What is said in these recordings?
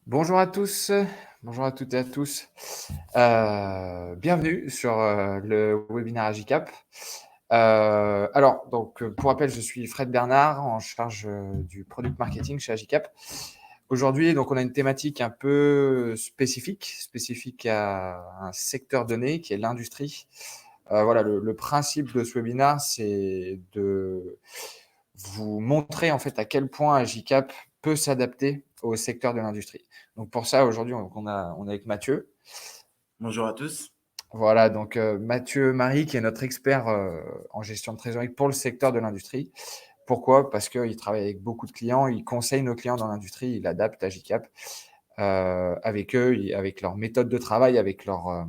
Bonjour à tous, bonjour à toutes et à tous. Bienvenue sur, le webinaire Agicap. Pour rappel, je suis Fred Bernard, en charge, du product marketing chez Agicap. Aujourd'hui, donc on a une thématique un peu spécifique à un secteur donné qui est l'industrie. Voilà, le principe de ce webinaire, c'est de vous montrer en fait à quel point Agicap peut s'adapter au secteur de l'industrie. Donc pour ça, aujourd'hui, on est avec Mathieu. Bonjour à tous. Voilà, donc Mathieu Marie, qui est notre expert en gestion de trésorerie pour le secteur de l'industrie. Pourquoi? Parce qu'il travaille avec beaucoup de clients, il conseille nos clients dans l'industrie, il adapte Agicap avec eux, avec leur méthode de travail, avec leurs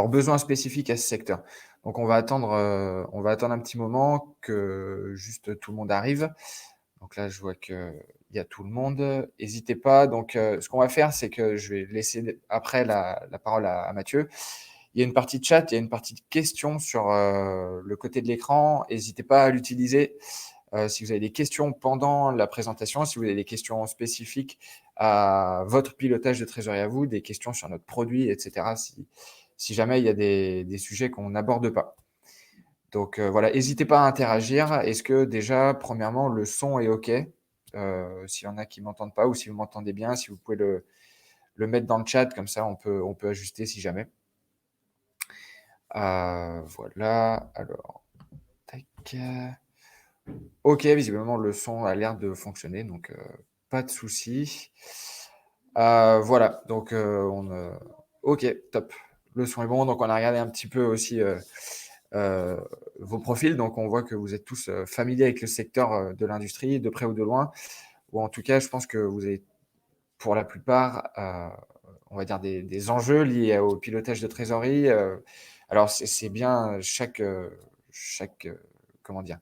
besoins spécifiques à ce secteur. Donc on va attendre un petit moment que juste tout le monde arrive. Donc là, je vois qu'il y a tout le monde. N'hésitez pas. Donc, ce qu'on va faire, c'est que je vais laisser après la parole à Mathieu. Il y a une partie de chat, il y a une partie de questions sur le côté de l'écran. N'hésitez pas à l'utiliser. Si vous avez des questions pendant la présentation, si vous avez des questions spécifiques à votre pilotage de trésorerie à vous, des questions sur notre produit, etc., si jamais il y a des sujets qu'on n'aborde pas. Donc voilà, n'hésitez pas à interagir. Est-ce que déjà, premièrement, le son est OK? S'il y en a qui ne m'entendent pas ou si vous m'entendez bien, si vous pouvez le mettre dans le chat, comme ça on peut ajuster si jamais. Voilà, alors, tac. OK, visiblement le son a l'air de fonctionner, donc pas de souci. Voilà, donc OK, top. Le son est bon, donc on a regardé un petit peu aussi euh, vos profils, donc on voit que vous êtes tous familiers avec le secteur de l'industrie, de près ou de loin, ou en tout cas, je pense que vous avez pour la plupart, on va dire des enjeux liés au pilotage de trésorerie. Alors c'est bien chaque, comment dire?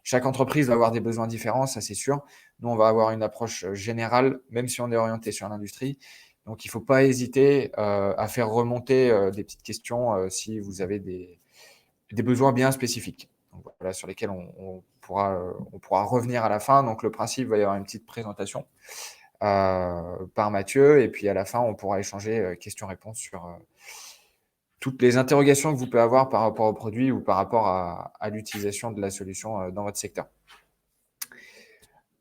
Chaque entreprise va avoir des besoins différents, ça c'est sûr. Nous, on va avoir une approche générale, même si on est orienté sur l'industrie. Donc il ne faut pas hésiter à faire remonter des petites questions si vous avez des besoins bien spécifiques. Donc, voilà, sur lesquels on pourra revenir à la fin. Donc le principe, il va y avoir une petite présentation par Mathieu, et puis à la fin, on pourra échanger questions-réponses sur toutes les interrogations que vous pouvez avoir par rapport au produit ou par rapport à l'utilisation de la solution dans votre secteur.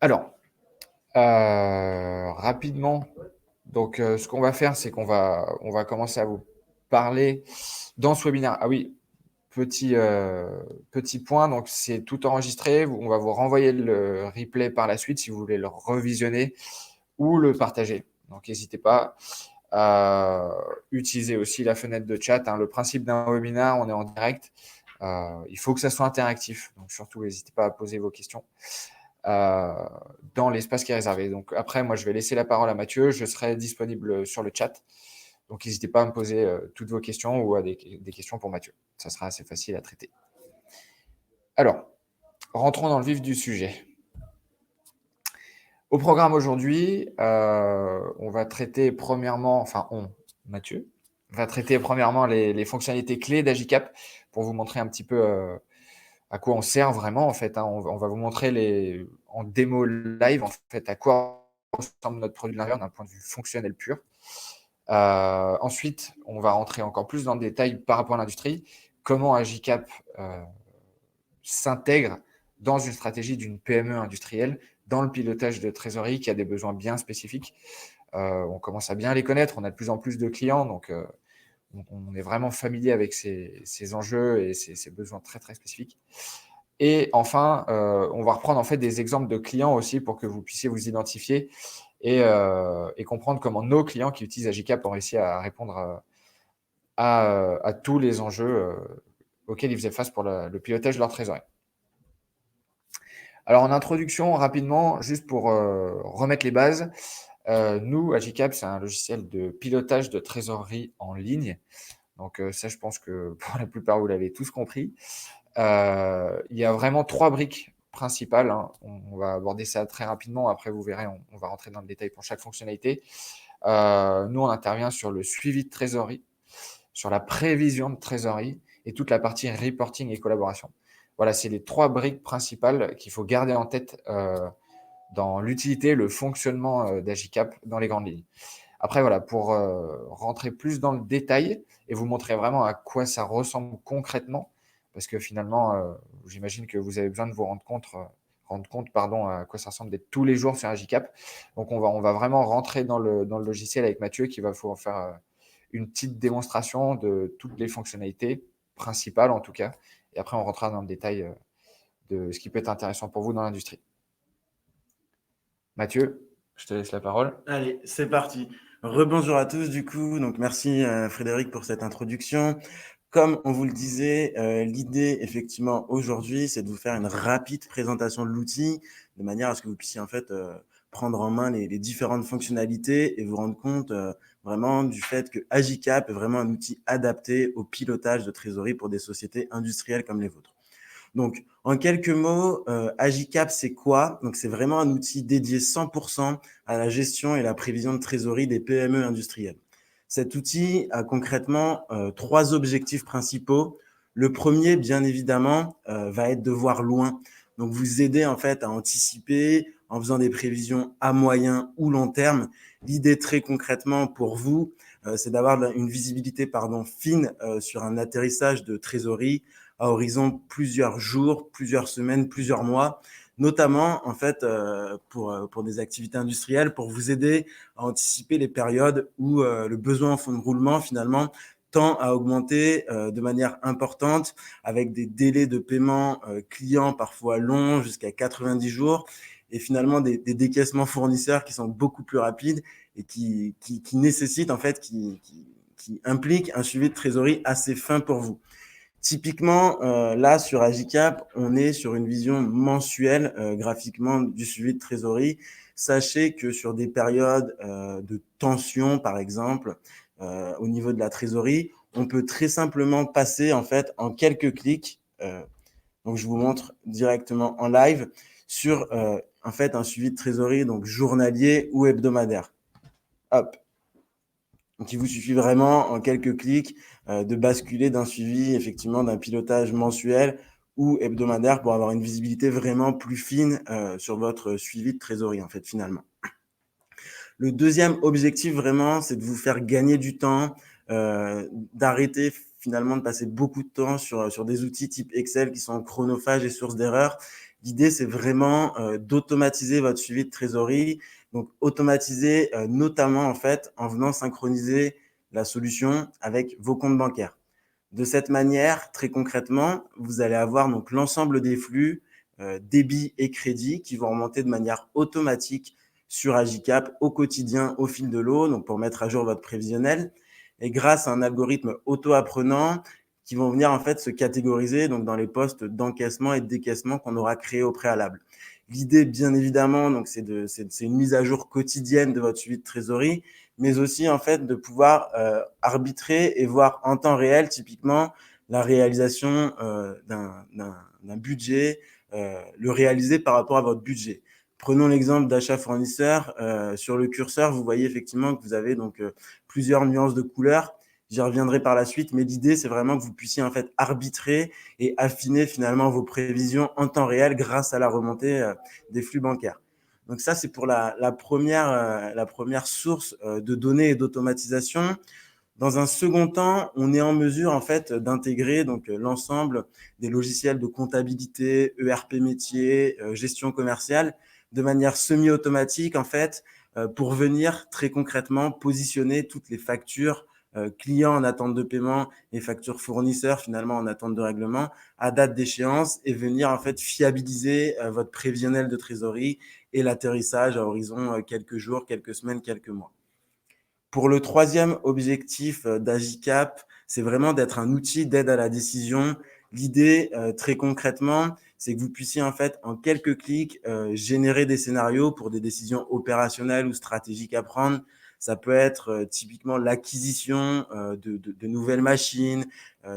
Alors, rapidement, donc ce qu'on va faire, c'est on va commencer à vous parler dans ce webinaire. Ah oui, petit point, donc c'est tout enregistré. On va vous renvoyer le replay par la suite si vous voulez le revisionner ou le partager. Donc n'hésitez pas. Utilisez aussi la fenêtre de chat. Hein. Le principe d'un webinaire, on est en direct. Il faut que ça soit interactif. Donc surtout, n'hésitez pas à poser vos questions euh, dans l'espace qui est réservé. Donc après, moi, je vais laisser la parole à Mathieu. Je serai disponible sur le chat. Donc n'hésitez pas à me poser toutes vos questions ou à des questions pour Mathieu. Ça sera assez facile à traiter. Alors, rentrons dans le vif du sujet. Au programme aujourd'hui, on va traiter premièrement, Mathieu, va traiter premièrement les fonctionnalités clés d'Agicap pour vous montrer un petit peu à quoi on sert vraiment en fait. Hein. On va vous montrer en démo live en fait à quoi ressemble notre produit de l'intérieur d'un point de vue fonctionnel pur. Ensuite, on va rentrer encore plus dans le détail par rapport à l'industrie, comment Agicap s'intègre dans une stratégie d'une PME industrielle, dans le pilotage de trésorerie qui a des besoins bien spécifiques. On commence à bien les connaître, on a de plus en plus de clients, donc on est vraiment familier avec ces enjeux et ces besoins très très spécifiques. Et enfin, on va reprendre en fait des exemples de clients aussi pour que vous puissiez vous identifier et comprendre comment nos clients qui utilisent Agicap ont réussi à répondre à tous les enjeux auxquels ils faisaient face pour le pilotage de leur trésorerie. Alors en introduction, rapidement, juste pour remettre les bases, nous, Agicap, c'est un logiciel de pilotage de trésorerie en ligne. Donc ça, je pense que pour la plupart, vous l'avez tous compris. Il y a vraiment trois briques principales. Hein. On va aborder ça très rapidement. Après, vous verrez, on va rentrer dans le détail pour chaque fonctionnalité. Nous, on intervient sur le suivi de trésorerie, sur la prévision de trésorerie et toute la partie reporting et collaboration. Voilà, c'est les trois briques principales qu'il faut garder en tête dans l'utilité, le fonctionnement d'Agicap dans les grandes lignes. Après, voilà, pour rentrer plus dans le détail et vous montrer vraiment à quoi ça ressemble concrètement, parce que finalement, j'imagine que vous avez besoin de vous rendre compte pardon, à quoi ça ressemble d'être tous les jours sur Agicap. Donc, on va vraiment rentrer dans le logiciel avec Mathieu qui va pouvoir faire une petite démonstration de toutes les fonctionnalités principales en tout cas. Et après, on rentrera dans le détail de ce qui peut être intéressant pour vous dans l'industrie. Mathieu, je te laisse la parole. Allez, c'est parti. Rebonjour à tous, du coup. Donc, merci Frédéric pour cette introduction. Comme on vous le disait, l'idée, effectivement, aujourd'hui, c'est de vous faire une rapide présentation de l'outil, de manière à ce que vous puissiez, en fait, prendre en main les différentes fonctionnalités et vous rendre compte vraiment du fait que Agicap est vraiment un outil adapté au pilotage de trésorerie pour des sociétés industrielles comme les vôtres. Donc, en quelques mots, Agicap, c'est quoi? Donc, c'est vraiment un outil dédié 100% à la gestion et la prévision de trésorerie des PME industrielles. Cet outil a concrètement 3 objectifs principaux. Le premier, bien évidemment, va être de voir loin. Donc, vous aider en fait à anticiper en faisant des prévisions à moyen ou long terme. L'idée très concrètement pour vous, c'est d'avoir une visibilité fine sur un atterrissage de trésorerie à horizon plusieurs jours, plusieurs semaines, plusieurs mois, notamment en fait pour des activités industrielles, pour vous aider à anticiper les périodes où le besoin en fonds de roulement finalement tend à augmenter de manière importante avec des délais de paiement clients parfois longs jusqu'à 90 jours et finalement des décaissements fournisseurs qui sont beaucoup plus rapides et qui nécessitent en fait, qui impliquent un suivi de trésorerie assez fin pour vous. Typiquement, là, sur Agicap, on est sur une vision mensuelle graphiquement du suivi de trésorerie. Sachez que sur des périodes de tension, par exemple, au niveau de la trésorerie, on peut très simplement passer en fait en quelques clics. Donc, je vous montre directement en live sur en fait un suivi de trésorerie donc journalier ou hebdomadaire. Hop. Donc, il vous suffit vraiment, en quelques clics, de basculer d'un suivi, effectivement, d'un pilotage mensuel ou hebdomadaire pour avoir une visibilité vraiment plus fine sur votre suivi de trésorerie, en fait, finalement. Le deuxième objectif, vraiment, c'est de vous faire gagner du temps, d'arrêter finalement de passer beaucoup de temps sur des outils type Excel qui sont chronophages et source d'erreurs. L'idée, c'est vraiment d'automatiser votre suivi de trésorerie. Donc, automatiser notamment, en fait, en venant synchroniser la solution avec vos comptes bancaires. De cette manière, très concrètement, vous allez avoir donc l'ensemble des flux, débit et crédit qui vont remonter de manière automatique sur Agicap au quotidien au fil de l'eau, donc pour mettre à jour votre prévisionnel. Et grâce à un algorithme auto-apprenant qui vont venir en fait se catégoriser donc dans les postes d'encaissement et de décaissement qu'on aura créés au préalable. L'idée, bien évidemment, donc c'est une mise à jour quotidienne de votre suivi de trésorerie, mais aussi en fait de pouvoir arbitrer et voir en temps réel typiquement la réalisation d'un budget, le réaliser par rapport à votre budget. Prenons l'exemple d'achat fournisseur. Sur le curseur, vous voyez effectivement que vous avez donc plusieurs nuances de couleurs. J'y reviendrai par la suite, mais l'idée, c'est vraiment que vous puissiez en fait arbitrer et affiner finalement vos prévisions en temps réel grâce à la remontée des flux bancaires. Donc ça, c'est pour la première source de données et d'automatisation. Dans un second temps, on est en mesure en fait d'intégrer donc l'ensemble des logiciels de comptabilité, ERP métier, gestion commerciale, de manière semi-automatique en fait, pour venir très concrètement positionner toutes les factures clients en attente de paiement et factures fournisseurs finalement en attente de règlement à date d'échéance et venir en fait fiabiliser votre prévisionnel de trésorerie et l'atterrissage à horizon quelques jours, quelques semaines, quelques mois. Pour le troisième objectif d'Agicap, c'est vraiment d'être un outil d'aide à la décision. L'idée, très concrètement, c'est que vous puissiez en fait, en quelques clics, générer des scénarios pour des décisions opérationnelles ou stratégiques à prendre. Ça peut être typiquement l'acquisition de nouvelles machines,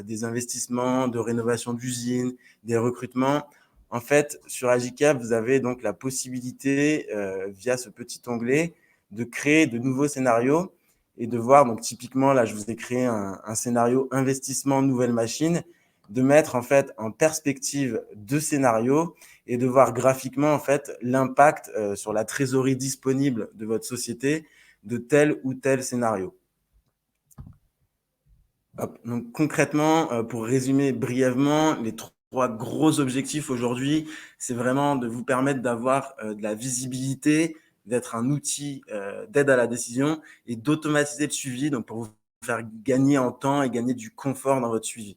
des investissements, de rénovation d'usines, des recrutements. En fait, sur Agicap, vous avez donc la possibilité, via ce petit onglet, de créer de nouveaux scénarios et de voir, donc typiquement, là, je vous ai créé un scénario investissement nouvelle machine. de mettre en fait en perspective 2 scénarios et de voir graphiquement en fait l'impact sur la trésorerie disponible de votre société de tel ou tel scénario. Hop. Donc concrètement, pour résumer brièvement, les trois gros objectifs aujourd'hui, c'est vraiment de vous permettre d'avoir de la visibilité, d'être un outil d'aide à la décision et d'automatiser le suivi, donc pour vous faire gagner en temps et gagner du confort dans votre suivi.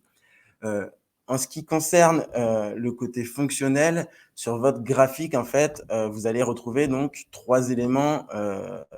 En ce qui concerne le côté fonctionnel, sur votre graphique, en fait, vous allez retrouver donc 3 éléments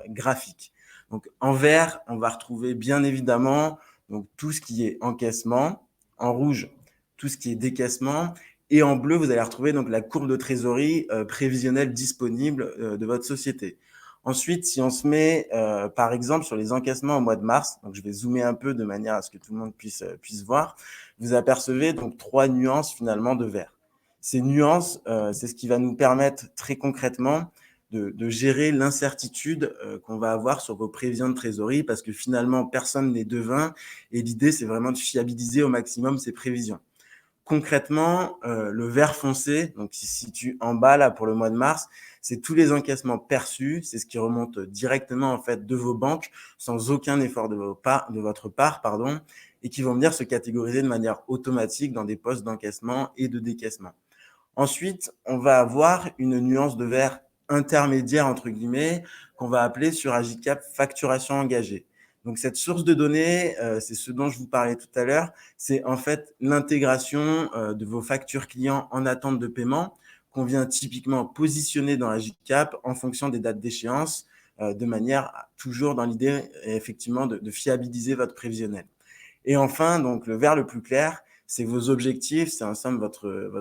graphiques. Donc en vert, on va retrouver bien évidemment donc tout ce qui est encaissement, en rouge, tout ce qui est décaissement, et en bleu, vous allez retrouver donc la courbe de trésorerie prévisionnelle disponible de votre société. Ensuite, si on se met par exemple sur les encaissements au mois de mars, donc je vais zoomer un peu de manière à ce que tout le monde puisse voir, vous apercevez donc 3 nuances finalement de vert. Ces nuances, c'est ce qui va nous permettre très concrètement de gérer l'incertitude qu'on va avoir sur vos prévisions de trésorerie, parce que finalement, personne n'est devin, et l'idée, c'est vraiment de fiabiliser au maximum ces prévisions. Concrètement, le vert foncé, donc qui se situe en bas là pour le mois de mars, c'est tous les encaissements perçus, c'est ce qui remonte directement en fait de vos banques sans aucun effort de votre part, et qui vont venir se catégoriser de manière automatique dans des postes d'encaissement et de décaissement. Ensuite, on va avoir une nuance de vert intermédiaire, entre guillemets, qu'on va appeler sur Agicap facturation engagée. Donc, cette source de données, c'est ce dont je vous parlais tout à l'heure, c'est en fait l'intégration de vos factures clients en attente de paiement qu'on vient typiquement positionner dans Agicap en fonction des dates d'échéance, de manière toujours dans l'idée, effectivement, de fiabiliser votre prévisionnel. Et enfin, donc, le vert le plus clair, c'est vos objectifs, c'est en somme votre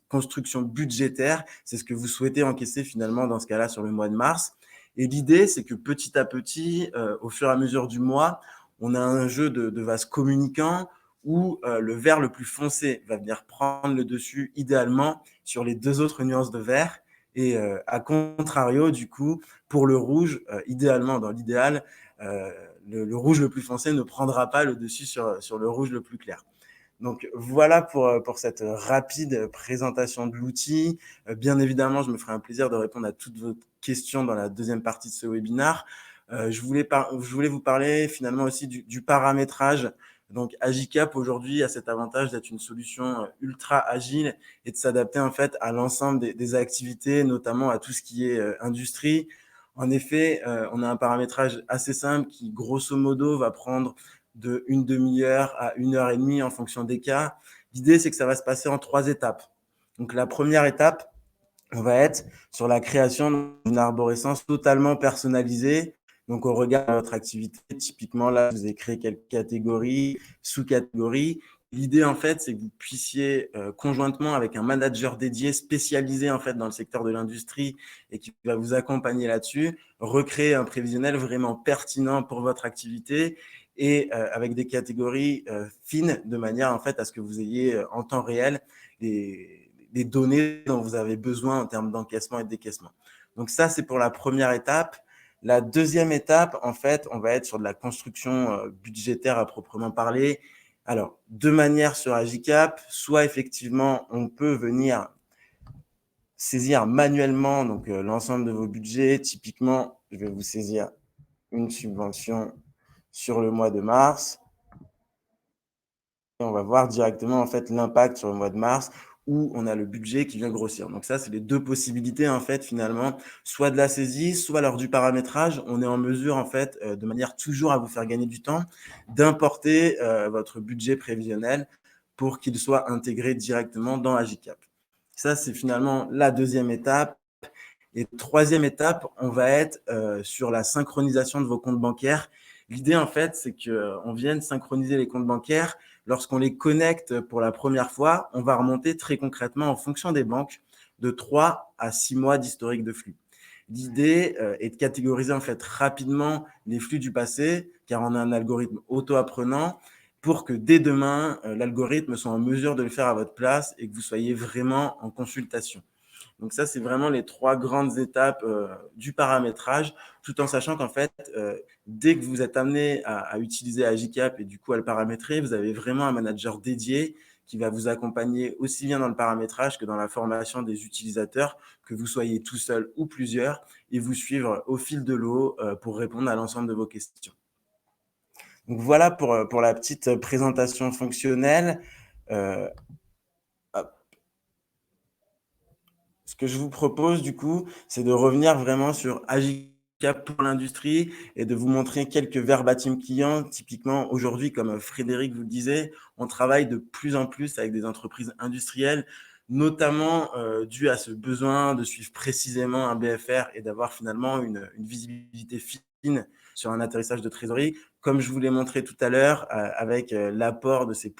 construction budgétaire, c'est ce que vous souhaitez encaisser finalement dans ce cas-là sur le mois de mars. Et l'idée, c'est que petit à petit, au fur et à mesure du mois, on a un jeu de vases communicants où le vert le plus foncé va venir prendre le dessus idéalement sur les 2 autres nuances de vert. Et à contrario, du coup, pour le rouge, idéalement, dans l'idéal, le rouge le plus foncé ne prendra pas le dessus sur le rouge le plus clair. Donc voilà pour cette rapide présentation de l'outil. Bien évidemment, je me ferai un plaisir de répondre à toutes vos questions dans la deuxième partie de ce webinaire. Je voulais vous parler finalement aussi du paramétrage. Donc Agicap aujourd'hui a cet avantage d'être une solution ultra agile et de s'adapter en fait à l'ensemble des activités, notamment à tout ce qui est industrie. En effet, on a un paramétrage assez simple qui grosso modo va prendre de une demi-heure à 1 heure et demie en fonction des cas. L'idée, c'est que ça va se passer en 3 étapes. Donc, la première étape, on va être sur la création d'une arborescence totalement personnalisée. Donc, au regard de votre activité, typiquement, là, je vous ai créé quelques catégories, sous-catégories. L'idée, en fait, c'est que vous puissiez conjointement avec un manager dédié spécialisé en fait dans le secteur de l'industrie et qui va vous accompagner là-dessus, recréer un prévisionnel vraiment pertinent pour votre activité et avec des catégories fines de manière en fait à ce que vous ayez en temps réel les données dont vous avez besoin en termes d'encaissement et de décaissement. Donc ça, c'est pour la première étape. La deuxième étape, en fait, on va être sur de la construction budgétaire à proprement parler. Alors, deux manières sur Agicap, soit effectivement, on peut venir saisir manuellement donc l'ensemble de vos budgets. Typiquement, je vais vous saisir une subvention sur le mois de mars. Et on va voir directement en fait l'impact sur le mois de mars où on a le budget qui vient grossir. Donc ça, c'est les deux possibilités en fait finalement, soit de la saisie, soit lors du paramétrage, on est en mesure en fait de manière toujours à vous faire gagner du temps, d'importer votre budget prévisionnel pour qu'il soit intégré directement dans Agicap. Ça, c'est finalement la deuxième étape. Et troisième étape, on va être sur la synchronisation de vos comptes bancaires. L'idée, en fait, c'est qu'on vienne synchroniser les comptes bancaires. Lorsqu'on les connecte pour la première fois, on va remonter très concrètement en fonction des banques de 3 à 6 mois d'historique de flux. L'idée est de catégoriser en fait rapidement les flux du passé, car on a un algorithme auto-apprenant pour que dès demain, l'algorithme soit en mesure de le faire à votre place et que vous soyez vraiment en consultation. Donc ça, c'est vraiment les 3 grandes étapes du paramétrage, tout en sachant qu'en fait, dès que vous êtes amené à utiliser Agicap et du coup à le paramétrer, vous avez vraiment un manager dédié qui va vous accompagner aussi bien dans le paramétrage que dans la formation des utilisateurs, que vous soyez tout seul ou plusieurs, et vous suivre au fil de l'eau pour répondre à l'ensemble de vos questions. Donc voilà pour la petite présentation fonctionnelle. Euh, Ce que je vous propose, du coup, c'est de revenir vraiment sur Agicap pour l'industrie et de vous montrer quelques verbatim clients. Typiquement, aujourd'hui, comme Frédéric vous le disait, on travaille de plus en plus avec des entreprises industrielles, notamment dû à ce besoin de suivre précisément un BFR et d'avoir finalement une visibilité fine sur un atterrissage de trésorerie. Comme je vous l'ai montré tout à l'heure, avec l'apport de ces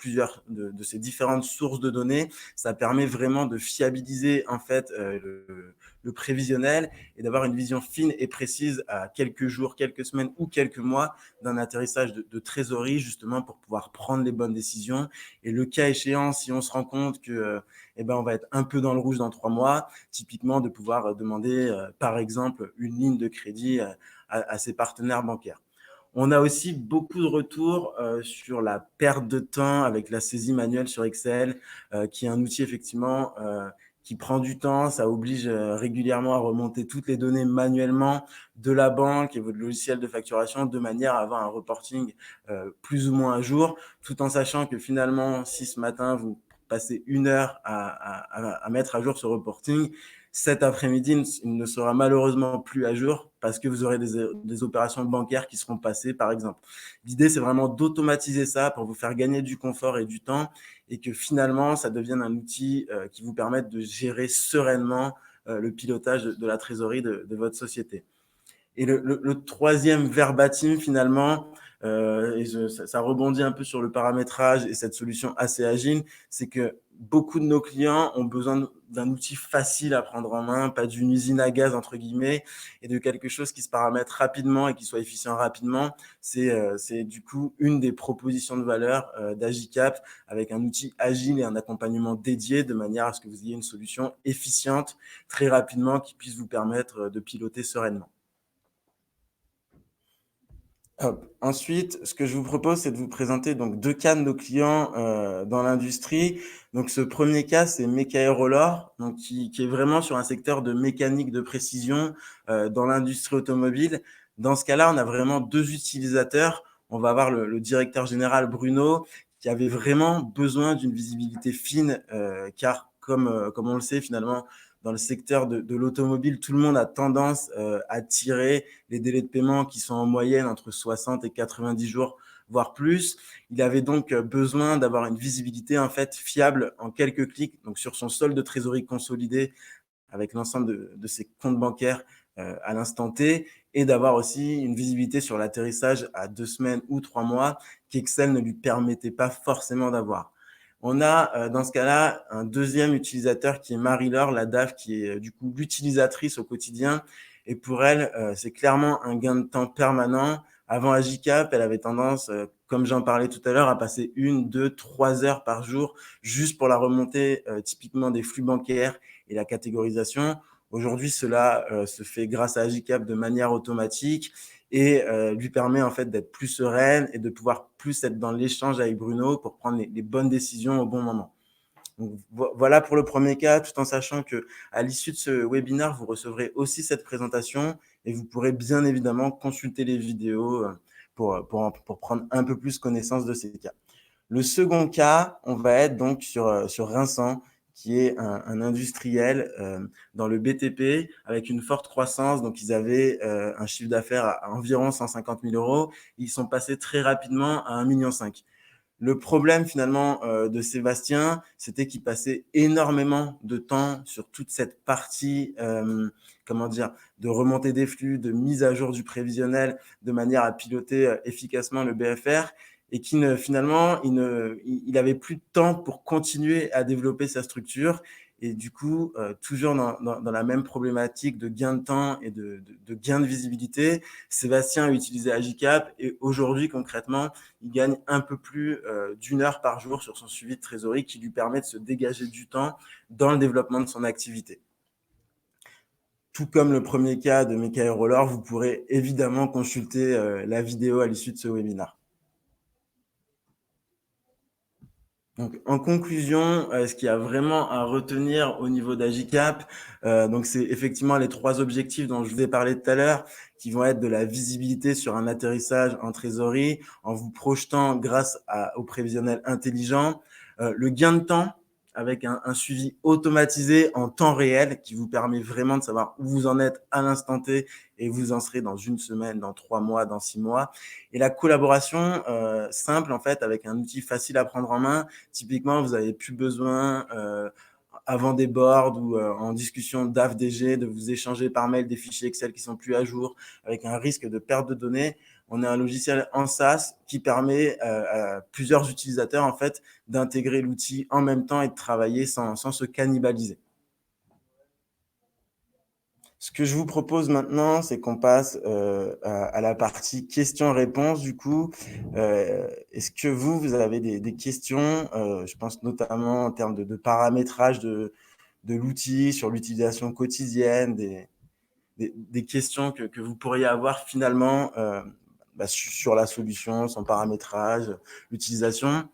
différentes sources de données, ça permet vraiment de fiabiliser en fait le prévisionnel et d'avoir une vision fine et précise à quelques jours, quelques semaines ou quelques mois d'un atterrissage de trésorerie, justement pour pouvoir prendre les bonnes décisions. Et le cas échéant, si on se rend compte que on va être un peu dans le rouge dans 3 mois, typiquement de pouvoir demander par exemple une ligne de crédit à ses partenaires bancaires. On a aussi beaucoup de retours sur la perte de temps avec la saisie manuelle sur Excel, qui est un outil effectivement qui prend du temps. Ça oblige régulièrement à remonter toutes les données manuellement de la banque et votre logiciel de facturation de manière à avoir un reporting plus ou moins à jour, tout en sachant que finalement, si ce matin, vous passez 1 heure à mettre à jour ce reporting, cet après-midi, il ne sera malheureusement plus à jour parce que vous aurez des opérations bancaires qui seront passées, par exemple. L'idée, c'est vraiment d'automatiser ça pour vous faire gagner du confort et du temps et que finalement, ça devienne un outil qui vous permette de gérer sereinement le pilotage de la trésorerie de votre société. Et le troisième verbatim, finalement, ça rebondit un peu sur le paramétrage et cette solution assez agile, c'est que beaucoup de nos clients ont besoin d'un outil facile à prendre en main, pas d'une usine à gaz, entre guillemets, et de quelque chose qui se paramètre rapidement et qui soit efficient rapidement. C'est du coup une des propositions de valeur d'Agicap, avec un outil agile et un accompagnement dédié, de manière à ce que vous ayez une solution efficiente, très rapidement, qui puisse vous permettre de piloter sereinement. Ensuite, ce que je vous propose, c'est de vous présenter donc 2 cas de nos clients dans l'industrie. Donc, ce premier cas, c'est Mecaerolor, donc qui est vraiment sur un secteur de mécanique de précision dans l'industrie automobile. Dans ce cas-là, on a vraiment 2 utilisateurs. On va avoir le directeur général Bruno, qui avait vraiment besoin d'une visibilité fine, car comme on le sait finalement, dans le secteur de l'automobile, tout le monde a tendance à tirer les délais de paiement qui sont en moyenne entre 60 et 90 jours, voire plus. Il avait donc besoin d'avoir une visibilité en fait fiable en quelques clics, donc sur son solde de trésorerie consolidé avec l'ensemble de ses comptes bancaires à l'instant T, et d'avoir aussi une visibilité sur l'atterrissage à 2 semaines ou 3 mois qu'Excel ne lui permettait pas forcément d'avoir. On a dans ce cas-là un deuxième utilisateur qui est Marie-Laure, la DAF, qui est du coup l'utilisatrice au quotidien. Et pour elle, c'est clairement un gain de temps permanent. Avant Agicap, elle avait tendance, comme j'en parlais tout à l'heure, à passer 1, 2, 3 heures par jour juste pour la remontée typiquement des flux bancaires et la catégorisation. Aujourd'hui, cela se fait grâce à Agicap de manière automatique et lui permet en fait d'être plus sereine et de pouvoir plus être dans l'échange avec Bruno pour prendre les bonnes décisions au bon moment. Donc, voilà pour le premier cas, tout en sachant qu'à l'issue de ce webinaire, vous recevrez aussi cette présentation et vous pourrez bien évidemment consulter les vidéos pour prendre un peu plus connaissance de ces cas. Le second cas, on va être donc sur Rinçan, qui est un industriel dans le BTP avec une forte croissance. Donc, ils avaient un chiffre d'affaires à environ 150 000 euros. Ils sont passés très rapidement à 1,5 million. Le problème finalement de Sébastien, c'était qu'il passait énormément de temps sur toute cette partie, de remontée des flux, de mise à jour du prévisionnel, de manière à piloter efficacement le BFR, et finalement, il avait plus de temps pour continuer à développer sa structure. Et du coup, toujours dans la même problématique de gain de temps et de gain de visibilité, Sébastien a utilisé Agicap et aujourd'hui, concrètement, il gagne un peu plus d'1 heure par jour sur son suivi de trésorerie qui lui permet de se dégager du temps dans le développement de son activité. Tout comme le premier cas de Mecaerolor, vous pourrez évidemment consulter la vidéo à l'issue de ce webinaire. Donc, en conclusion, ce qu'il y a vraiment à retenir au niveau d'Agicap, donc c'est effectivement les 3 objectifs dont je vous ai parlé tout à l'heure, qui vont être de la visibilité sur un atterrissage en trésorerie, en vous projetant grâce au prévisionnel intelligent, le gain de temps avec un suivi automatisé en temps réel qui vous permet vraiment de savoir où vous en êtes à l'instant T et vous en serez dans 1 semaine, dans 3 mois, dans 6 mois. Et la collaboration simple, en fait, avec un outil facile à prendre en main. Typiquement, vous n'avez plus besoin, avant des boards ou en discussion d'AFDG, de vous échanger par mail des fichiers Excel qui sont plus à jour, avec un risque de perte de données. On a un logiciel en SaaS qui permet à plusieurs utilisateurs, en fait, d'intégrer l'outil en même temps et de travailler sans se cannibaliser. Ce que je vous propose maintenant, c'est qu'on passe à la partie questions-réponses. Du coup, est-ce que vous avez des questions, je pense notamment en termes de paramétrage de l'outil, sur l'utilisation quotidienne, des questions que vous pourriez avoir finalement sur la solution, son paramétrage, l'utilisation?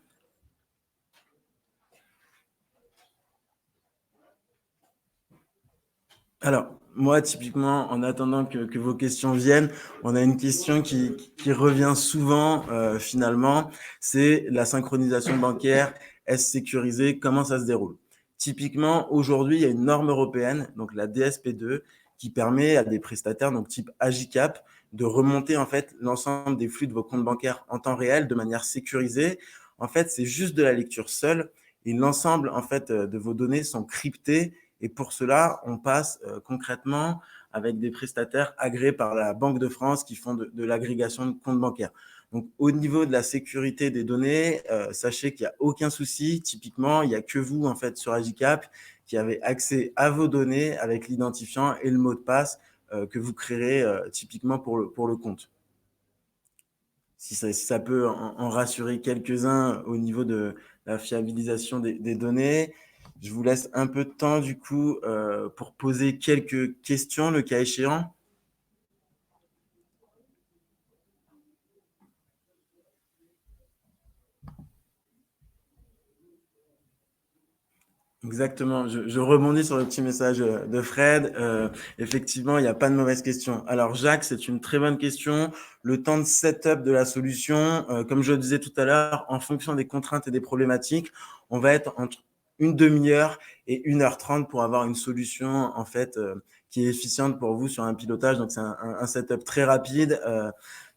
Alors, moi, typiquement, en attendant que vos questions viennent, on a une question qui revient souvent, finalement, c'est la synchronisation bancaire. Est-ce sécurisé? Comment ça se déroule? Typiquement, aujourd'hui, il y a une norme européenne, donc la DSP2, qui permet à des prestataires, donc type Agicap, de remonter en fait l'ensemble des flux de vos comptes bancaires en temps réel de manière sécurisée. En fait, c'est juste de la lecture seule et l'ensemble en fait de vos données sont cryptées et pour cela, on passe concrètement avec des prestataires agréés par la Banque de France qui font de l'agrégation de comptes bancaires. Donc, au niveau de la sécurité des données, sachez qu'il n'y a aucun souci. Typiquement, il n'y a que vous, en fait, sur Agicap, qui avez accès à vos données avec l'identifiant et le mot de passe que vous créerez typiquement pour le compte. Si ça peut en rassurer quelques-uns au niveau de la fiabilisation des données. Je vous laisse un peu de temps du coup pour poser quelques questions, le cas échéant. Exactement, je rebondis sur le petit message de Fred. Effectivement, il n'y a pas de mauvaise question. Alors Jacques, c'est une très bonne question. Le temps de setup de la solution, comme je le disais tout à l'heure, en fonction des contraintes et des problématiques, on va être entre une demi-heure et 1h30 pour avoir une solution en fait qui est efficiente pour vous sur un pilotage. Donc c'est un setup très rapide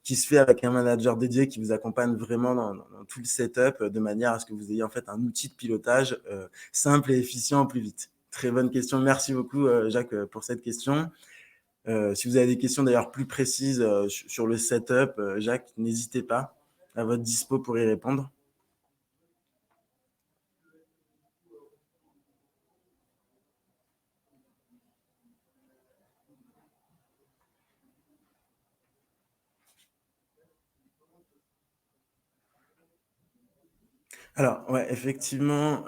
qui se fait avec un manager dédié qui vous accompagne vraiment dans tout le setup de manière à ce que vous ayez en fait un outil de pilotage simple et efficient au plus vite. Très bonne question. Merci beaucoup, Jacques, pour cette question. Si vous avez des questions d'ailleurs plus précises sur le setup, Jacques, n'hésitez pas, à votre dispo pour y répondre. Alors, ouais, effectivement,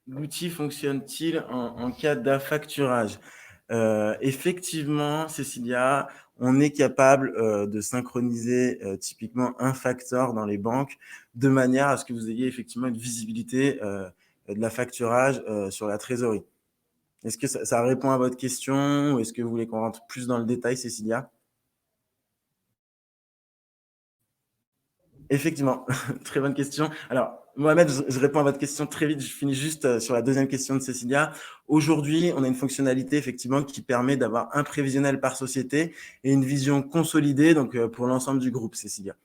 l'outil fonctionne-t-il en cas d'affacturage? Effectivement, Cécilia, on est capable de synchroniser typiquement un facteur dans les banques de manière à ce que vous ayez effectivement une visibilité de l'affacturage sur la trésorerie. Est-ce que ça répond à votre question ou est-ce que vous voulez qu'on rentre plus dans le détail, Cécilia? Effectivement, très bonne question. Alors, Mohamed, je réponds à votre question très vite. Je finis juste sur la deuxième question de Cécilia. Aujourd'hui, on a une fonctionnalité effectivement qui permet d'avoir un prévisionnel par société et une vision consolidée donc pour l'ensemble du groupe, Cécilia.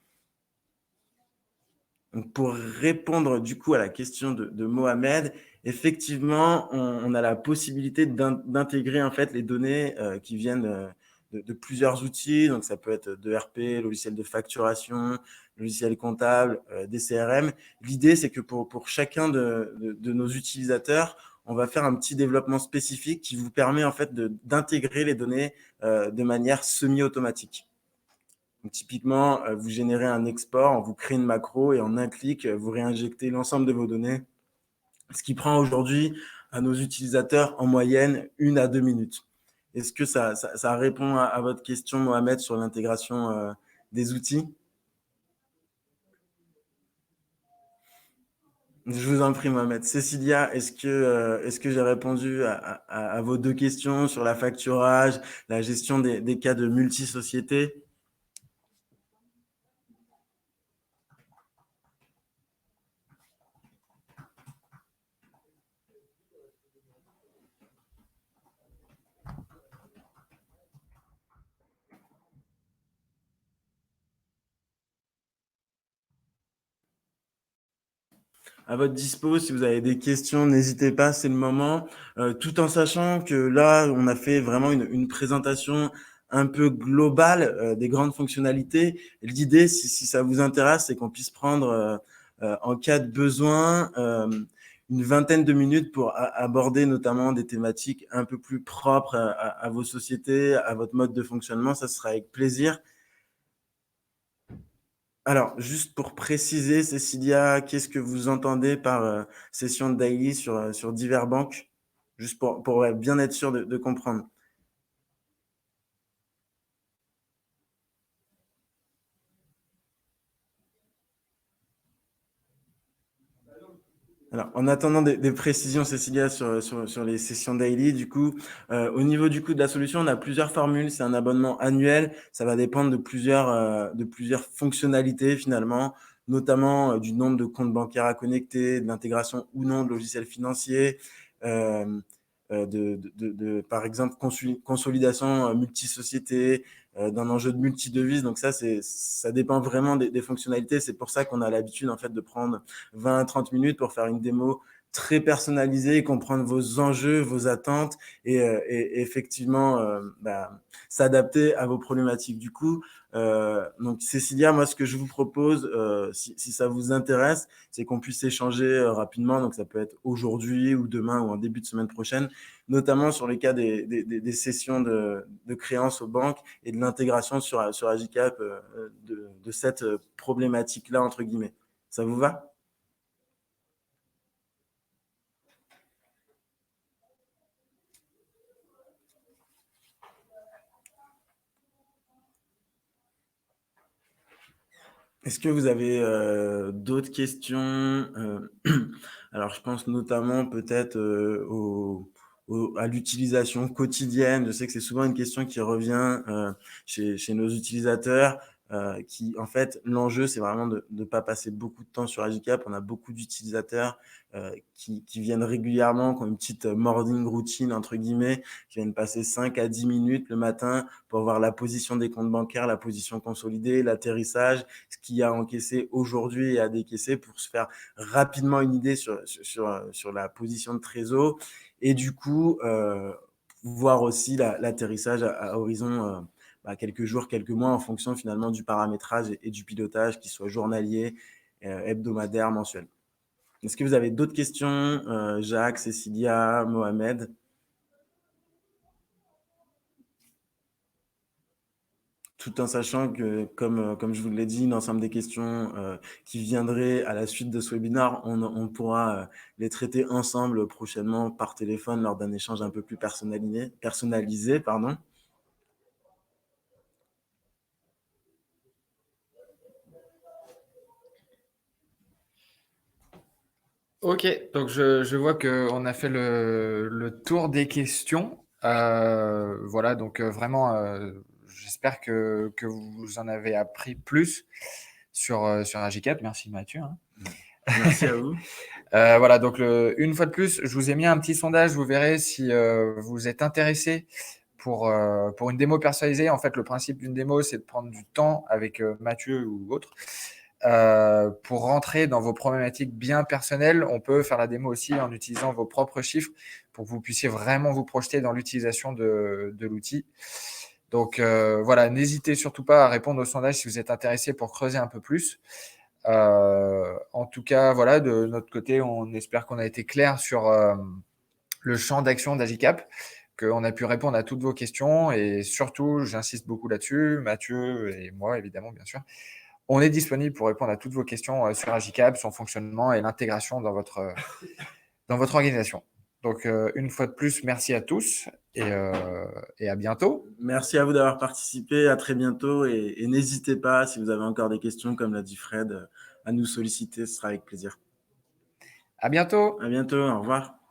Donc, pour répondre du coup à la question de Mohamed, effectivement, on a la possibilité d'intégrer en fait les données qui viennent de plusieurs outils. Donc, ça peut être de RP, logiciel de facturation, logiciel comptable, des CRM. L'idée, c'est que pour chacun de nos utilisateurs, on va faire un petit développement spécifique qui vous permet en fait d'intégrer les données de manière semi-automatique. Donc, typiquement, vous générez un export, on vous crée une macro et en un clic, vous réinjectez l'ensemble de vos données, ce qui prend aujourd'hui à nos utilisateurs en moyenne 1 à 2 minutes. Est-ce que ça répond à votre question, Mohamed, sur l'intégration des outils? Je vous en prie, Mohamed. Cécilia, est-ce que j'ai répondu à vos deux questions sur la facturage, la gestion des cas de multisociété? À votre dispo, si vous avez des questions, n'hésitez pas, c'est le moment. Tout en sachant que là, on a fait vraiment une présentation un peu globale des grandes fonctionnalités. L'idée, si ça vous intéresse, c'est qu'on puisse prendre en cas de besoin une vingtaine de minutes pour aborder notamment des thématiques un peu plus propres à vos sociétés, à votre mode de fonctionnement. Ça sera avec plaisir. Alors, juste pour préciser, Cécilia, qu'est-ce que vous entendez par session de daily sur divers banques? Juste pour bien être sûr de comprendre. Alors, en attendant des précisions, Cécilia, sur les sessions daily, du coup, au niveau du coût de la solution, on a plusieurs formules. C'est un abonnement annuel. Ça va dépendre de plusieurs fonctionnalités, finalement, notamment du nombre de comptes bancaires à connecter, de l'intégration ou non de logiciels financiers, euh, par exemple, consolidation multisociété, d'un enjeu de multidevises. Donc ça dépend vraiment des fonctionnalités. C'est pour ça qu'on a l'habitude, en fait, de prendre 20 à 30 minutes pour faire une démo très personnalisée, comprendre vos enjeux, vos attentes et effectivement s'adapter à vos problématiques. Du coup, donc Cécilia, moi ce que je vous propose, si ça vous intéresse, c'est qu'on puisse échanger rapidement. Donc ça peut être aujourd'hui ou demain ou en début de semaine prochaine, notamment sur les cas des sessions de créances aux banques et de l'intégration sur Agicap de cette problématique-là, entre guillemets. Ça vous va? Est-ce que vous avez d'autres questions? Alors, je pense notamment peut-être à l'utilisation quotidienne. Je sais que c'est souvent une question qui revient chez nos utilisateurs. En fait, l'enjeu, c'est vraiment de ne pas passer beaucoup de temps sur Agicap. On a beaucoup d'utilisateurs qui viennent régulièrement, qui ont une petite morning routine, entre guillemets, qui viennent passer 5 à 10 minutes le matin pour voir la position des comptes bancaires, la position consolidée, l'atterrissage, ce qu'il y a encaissé aujourd'hui et à décaisser pour se faire rapidement une idée sur la position de trésor et du coup voir aussi l'atterrissage à horizon quelques jours, quelques mois en fonction finalement du paramétrage et du pilotage, qu'il soit journalier, hebdomadaire, mensuel. Est-ce que vous avez d'autres questions, Jacques, Cécilia, Mohamed? Tout en sachant que, comme je vous l'ai dit, l'ensemble des questions qui viendraient à la suite de ce webinaire, on pourra les traiter ensemble prochainement par téléphone lors d'un échange un peu plus personnalisé, pardon. Ok, donc je vois qu'on a fait le tour des questions. Voilà, donc vraiment, j'espère que vous en avez appris plus sur Agicap. Merci Mathieu, hein. Merci à vous. Voilà, donc une fois de plus, je vous ai mis un petit sondage. Vous verrez si vous êtes intéressé pour une démo personnalisée. En fait, le principe d'une démo, c'est de prendre du temps avec Mathieu ou autre pour rentrer dans vos problématiques bien personnelles. On peut faire la démo aussi en utilisant vos propres chiffres pour que vous puissiez vraiment vous projeter dans l'utilisation de l'outil. Donc voilà, n'hésitez surtout pas à répondre au sondage si vous êtes intéressé pour creuser un peu plus. En tout cas, voilà, de notre côté, on espère qu'on a été clair sur le champ d'action d'Agicap, qu'on a pu répondre à toutes vos questions et surtout, j'insiste beaucoup là-dessus, Mathieu et moi, évidemment, bien sûr, on est disponible pour répondre à toutes vos questions sur Agicap, son fonctionnement et l'intégration dans votre organisation. Donc, une fois de plus, merci à tous et à bientôt. Merci à vous d'avoir participé. À très bientôt et n'hésitez pas, si vous avez encore des questions, comme l'a dit Fred, à nous solliciter. Ce sera avec plaisir. À bientôt. À bientôt, au revoir.